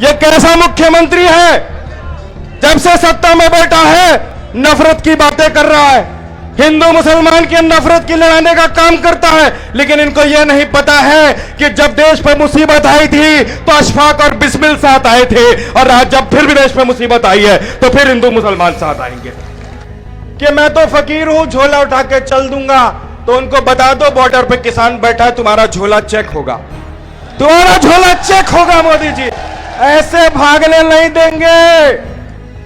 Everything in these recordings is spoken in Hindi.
ये कैसा मुख्यमंत्री है, जब से सत्ता में बैठा है नफरत की बातें कर रहा है, हिंदू मुसलमान की नफरत की लड़ाने का काम करता है। लेकिन इनको यह नहीं पता है कि जब देश पर मुसीबत आई थी तो अशफाक और बिस्मिल साथ आए थे, और आज जब फिर भी देश में मुसीबत आई है तो फिर हिंदू मुसलमान साथ आएंगे। कि मैं तो फकीर हूं, झोला उठा के चल दूंगा, तो उनको बता दो बॉर्डर पे किसान बैठा है, तुम्हारा झोला चेक होगा, तुम्हारा झोला चेक होगा। मोदी जी ऐसे भागने नहीं देंगे।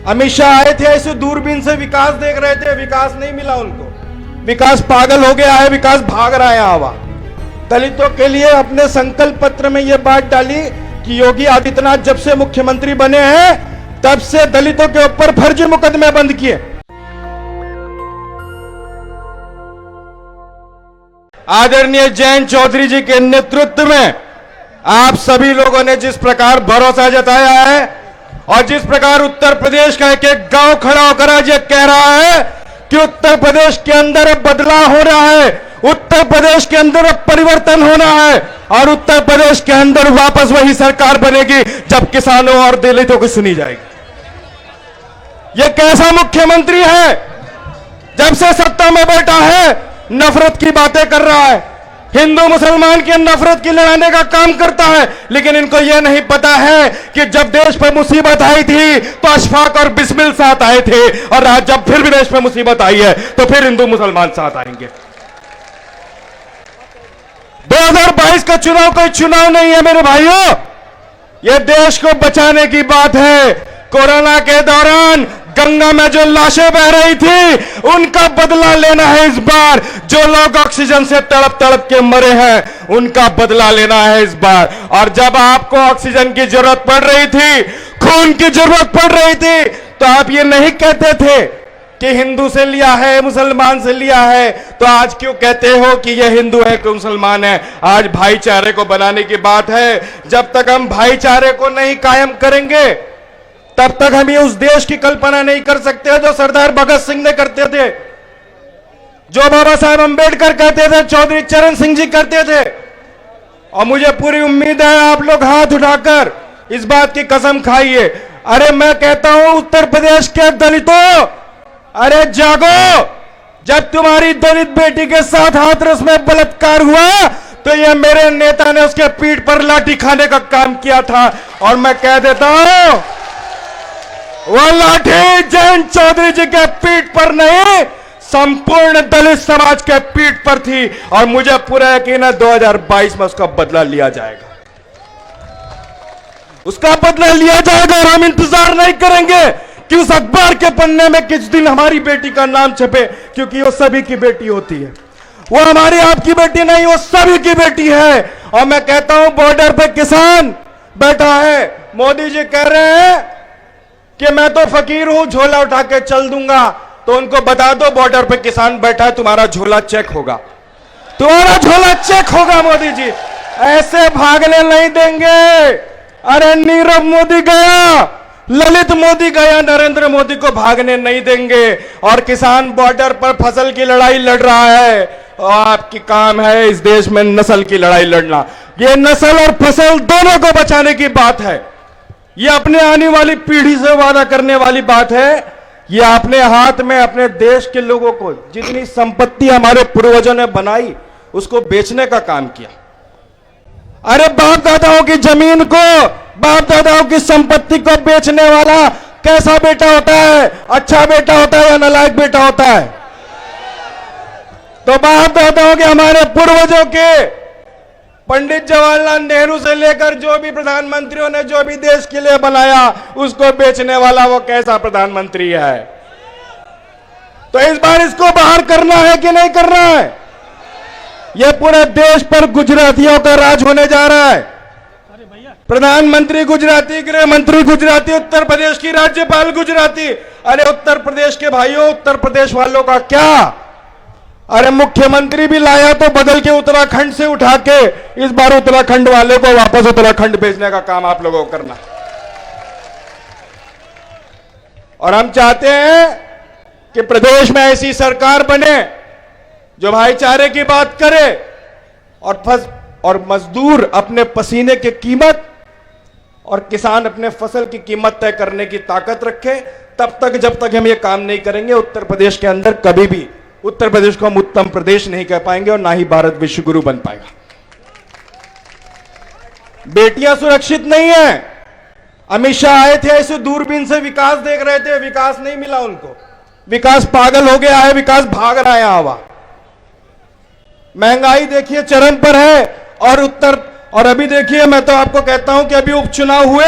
अमित शाह आए थे, ऐसे दूरबीन से विकास देख रहे थे, विकास नहीं मिला उनको, विकास पागल हो गया है, विकास भाग रहा है आवा। दलितों के लिए अपने संकल्प पत्र में यह बात डाली कि योगी आदित्यनाथ जब से मुख्यमंत्री बने हैं तब से दलितों के ऊपर फर्जी मुकदमे बंद किए। आदरणीय जयंत चौधरी जी के नेतृत्व में आप सभी लोगों ने जिस प्रकार भरोसा जताया है और जिस प्रकार उत्तर प्रदेश का एक एक गांव खड़ा होकर आज ये कह रहा है कि उत्तर प्रदेश के अंदर अब बदलाव हो रहा है, उत्तर प्रदेश के अंदर अब परिवर्तन होना है, और उत्तर प्रदेश के अंदर वापस वही सरकार बनेगी जब किसानों और दलितों की सुनी जाएगी। ये कैसा मुख्यमंत्री है, जब से सत्ता में बैठा है नफरत की बातें कर रहा है, हिंदू मुसलमान की नफरत की लड़ाने का काम करता है। लेकिन इनको यह नहीं पता है कि जब देश पर मुसीबत आई थी तो अशफाक और बिस्मिल साथ आए थे, और आज जब फिर भी देश में मुसीबत आई है तो फिर हिंदू मुसलमान साथ आएंगे। 2022 का चुनाव कोई चुनाव नहीं है मेरे भाइयों, यह देश को बचाने की बात है। कोरोना के दौरान गंगा में जो लाशें बह रही थी उनका बदला लेना है इस बार। जो लोग ऑक्सीजन से तड़प तड़प के मरे हैं उनका बदला लेना है इस बार। और जब आपको ऑक्सीजन की जरूरत पड़ रही थी, खून की जरूरत पड़ रही थी, तो आप ये नहीं कहते थे कि हिंदू से लिया है, मुसलमान से लिया है। तो आज क्यों कहते हो कि ये हिंदू है कि मुसलमान है? आज भाईचारे को बनाने की बात है। जब तक हम भाईचारे को नहीं कायम करेंगे तब तक हम ये उस देश की कल्पना नहीं कर सकते जो सरदार भगत सिंह ने करते थे, जो बाबा साहब अंबेडकर कहते थे, चौधरी चरण सिंह जी करते थे। और मुझे पूरी उम्मीद है आप लोग हाथ उठाकर इस बात की कसम खाइए। अरे मैं कहता हूं उत्तर प्रदेश के दलितों, अरे जागो। जब तुम्हारी दलित बेटी के साथ हाथरस में बलात्कार हुआ तो ये मेरे नेता ने उसके पीठ पर लाठी खाने का काम किया था। और मैं कह देता हूं वो लाठी जयंत चौधरी जी के पीठ पर नहीं, संपूर्ण दलित समाज के पीठ पर थी। और मुझे पूरा यकीन है 2022 में उसका बदला लिया जाएगा, उसका बदला लिया जाएगा। और हम इंतजार नहीं करेंगे कि उस अखबार के पन्ने में किस दिन हमारी बेटी का नाम छपे, क्योंकि वो सभी की बेटी होती है। वो हमारी आपकी बेटी नहीं, वो सभी की बेटी है। और मैं कहता हूं बॉर्डर पे किसान बैठा है, मोदी जी कह रहे हैं कि मैं तो फकीर हूं, झोला उठा के चल दूंगा, तो उनको बता दो बॉर्डर पे किसान बैठा है, तुम्हारा झोला चेक होगा, तुम्हारा झोला चेक होगा। मोदी जी ऐसे भागने नहीं देंगे। अरे नीरव मोदी गया, ललित मोदी गया, नरेंद्र मोदी को भागने नहीं देंगे। और किसान बॉर्डर पर फसल की लड़ाई लड़ रहा है, और आपकी काम है इस देश में नस्ल की लड़ाई लड़ना। ये नस्ल और फसल दोनों को बचाने की बात है। ये अपने आने वाली पीढ़ी से वादा करने वाली बात है। ये अपने हाथ में अपने देश के लोगों को जितनी संपत्ति हमारे पूर्वजों ने बनाई उसको बेचने का काम किया। अरे बाप दादाओं की जमीन को, बाप दादाओं की संपत्ति को बेचने वाला कैसा बेटा होता है? अच्छा बेटा होता है या नालायक बेटा होता है? तो बाप दादाओं के, हमारे पूर्वजों के, पंडित जवाहरलाल नेहरू से लेकर जो भी प्रधानमंत्रियों ने जो भी देश के लिए बनाया उसको बेचने वाला वो कैसा प्रधानमंत्री है? तो इस बार इसको बाहर करना है कि नहीं करना है? ये पूरे देश पर गुजरातियों का राज होने जा रहा है। प्रधानमंत्री गुजराती, गृह मंत्री गुजराती, उत्तर प्रदेश की राज्यपाल गुजराती। अरे उत्तर प्रदेश के भाइयों, उत्तर प्रदेश वालों का क्या? अरे मुख्यमंत्री भी लाया तो बदल के उत्तराखंड से उठा के इस बार उत्तराखंड वाले को वापस उत्तराखंड भेजने का काम आप लोगों को करना। और हम चाहते हैं कि प्रदेश में ऐसी सरकार बने जो भाईचारे की बात करे और मजदूर अपने पसीने की कीमत और किसान अपने फसल की कीमत तय करने की ताकत रखे, तब तक जब तक हम ये काम नहीं करेंगे उत्तर प्रदेश के अंदर कभी भी उत्तर प्रदेश को हम उत्तम प्रदेश नहीं कह पाएंगे और ना ही भारत विश्व गुरु बन पाएगा। बेटियां सुरक्षित नहीं है। अमित शाह आए थे, ऐसे दूरबीन से विकास देख रहे थे, विकास नहीं मिला उनको। विकास पागल हो गया है, विकास भाग रहा है यहां। महंगाई देखिए चरम पर है। और अभी देखिए, मैं तो आपको कहता हूं कि अभी उपचुनाव हुए,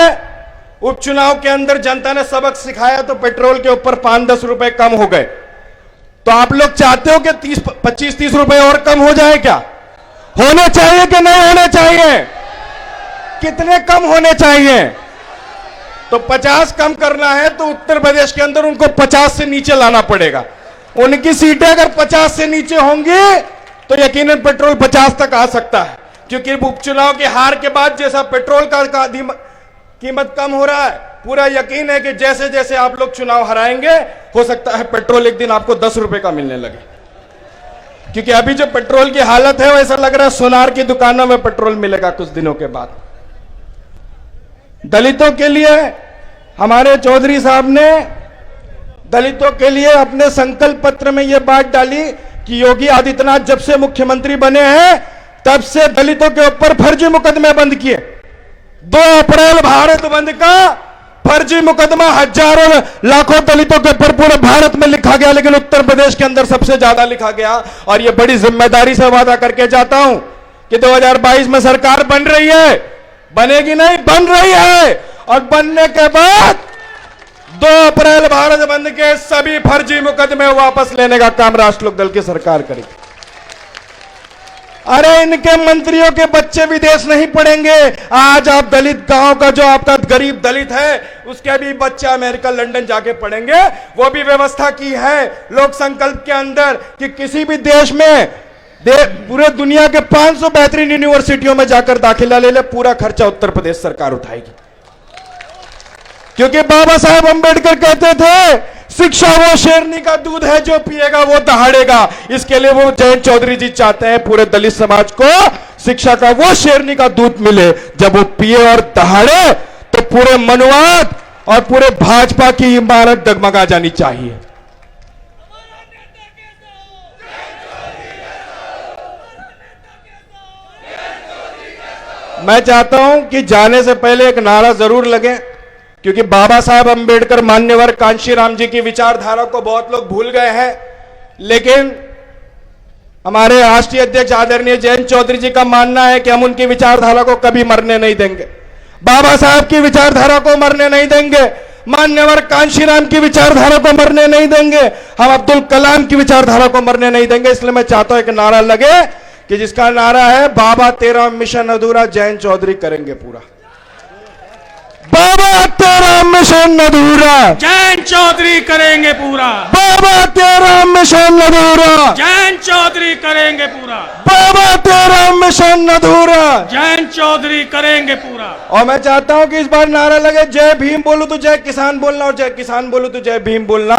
उपचुनाव के अंदर जनता ने सबक सिखाया तो पेट्रोल के ऊपर 5-10 रुपए कम हो गए। तो आप लोग चाहते हो कि 25-30 रुपए और कम हो जाए क्या? होने चाहिए कि नहीं होने चाहिए? कितने कम होने चाहिए? तो 50 कम करना है तो उत्तर प्रदेश के अंदर उनको 50 से नीचे लाना पड़ेगा। उनकी सीटें अगर 50 से नीचे होंगी तो यकीनन पेट्रोल 50 तक आ सकता है, क्योंकि उपचुनाव की हार के बाद जैसा पेट्रोल का कीमत कम हो रहा है, पूरा यकीन है कि जैसे जैसे आप लोग चुनाव हराएंगे हो सकता है पेट्रोल एक दिन आपको 10 रुपए का मिलने लगे। क्योंकि अभी जो पेट्रोल की हालत है वैसा लग रहा है सोनार की दुकानों में पेट्रोल मिलेगा कुछ दिनों के बाद। दलितों के लिए हमारे चौधरी साहब ने दलितों के लिए अपने संकल्प पत्र में यह बात डाली कि योगी आदित्यनाथ जब से मुख्यमंत्री बने हैं तब से दलितों के ऊपर फर्जी मुकदमे बंद किए। 2 अप्रैल भारत बंद का फर्जी मुकदमा हजारों लाखों दलितों के ऊपर पूरे भारत में लिखा गया, लेकिन उत्तर प्रदेश के अंदर सबसे ज्यादा लिखा गया। और यह बड़ी जिम्मेदारी से वादा करके जाता हूं कि 2022 में सरकार बन रही है, बनेगी नहीं, बन रही है। और बनने के बाद 2 अप्रैल भारत बंद के सभी फर्जी मुकदमे वापस लेने का काम राष्ट्र लोक दल की सरकार करेगी। अरे इनके मंत्रियों के बच्चे विदेश नहीं पढ़ेंगे। आज आप दलित गांव का जो आपका गरीब दलित है उसके भी बच्चे अमेरिका लंदन जाके पढ़ेंगे। वो भी व्यवस्था की है लोक संकल्प के अंदर कि किसी भी देश में पूरे दुनिया के 500 बेहतरीन यूनिवर्सिटियों में जाकर दाखिला ले ले, पूरा खर्चा उत्तर प्रदेश सरकार उठाएगी। क्योंकि बाबा साहेब अंबेडकर कहते थे शिक्षा वो शेरनी का दूध है, जो पिएगा वो दहाड़ेगा। इसके लिए वो जयंत चौधरी जी चाहते हैं पूरे दलित समाज को शिक्षा का वो शेरनी का दूध मिले, जब वो पिए और दहाड़े तो पूरे मनुवाद और पूरे भाजपा की इमारत डगमगा जानी चाहिए। मैं चाहता हूं कि जाने से पहले एक नारा जरूर लगे, क्योंकि बाबा साहब अंबेडकर मान्यवर कांशीराम जी की विचारधारा को बहुत लोग भूल गए हैं, लेकिन हमारे राष्ट्रीय अध्यक्ष आदरणीय जयंत चौधरी जी का मानना है कि हम उनकी विचारधारा को कभी मरने नहीं देंगे। बाबा साहब की विचारधारा को मरने नहीं देंगे, मान्यवर कांशीराम की विचारधारा को मरने नहीं देंगे, हम अब्दुल कलाम की विचारधारा को मरने नहीं देंगे। इसलिए मैं चाहता हूं एक नारा लगे कि जिसका नारा है बाबा तेरा मिशन अधूरा, जयंत चौधरी करेंगे पूरा। बाबा तेरा मिशन अधूरा, जयंत चौधरी करेंगे पूरा। बाबा तेरा मिशन अधूरा, जयंत चौधरी करेंगे पूरा। बाबा तेरा मिशन अधूरा, जयंत चौधरी करेंगे पूरा। और मैं चाहता हूं कि इस बार नारा लगे जय भीम बोलूं तो जय किसान बोलना, और जय किसान बोलूं तो जय भीम बोलना।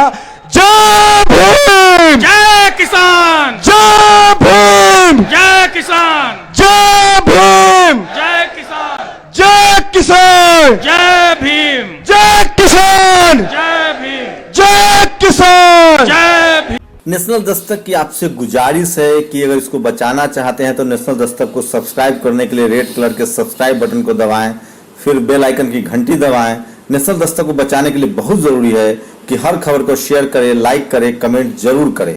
जय भीम, जय किसान, जय भीम, जय किसान, जय भीम, जय किसान, जय किसान, जय भीम, जय किसान, जय भीम, जय किसान, जय भीम। नेशनल दस्तक की आपसे गुजारिश है कि अगर इसको बचाना चाहते हैं तो नेशनल दस्तक को सब्सक्राइब करने के लिए रेड कलर के सब्सक्राइब बटन को दबाएं, फिर बेल आइकन की घंटी दबाएं। नेशनल दस्तक को बचाने के लिए बहुत जरूरी है कि हर खबर को शेयर करें, लाइक करें, कमेंट जरूर करें।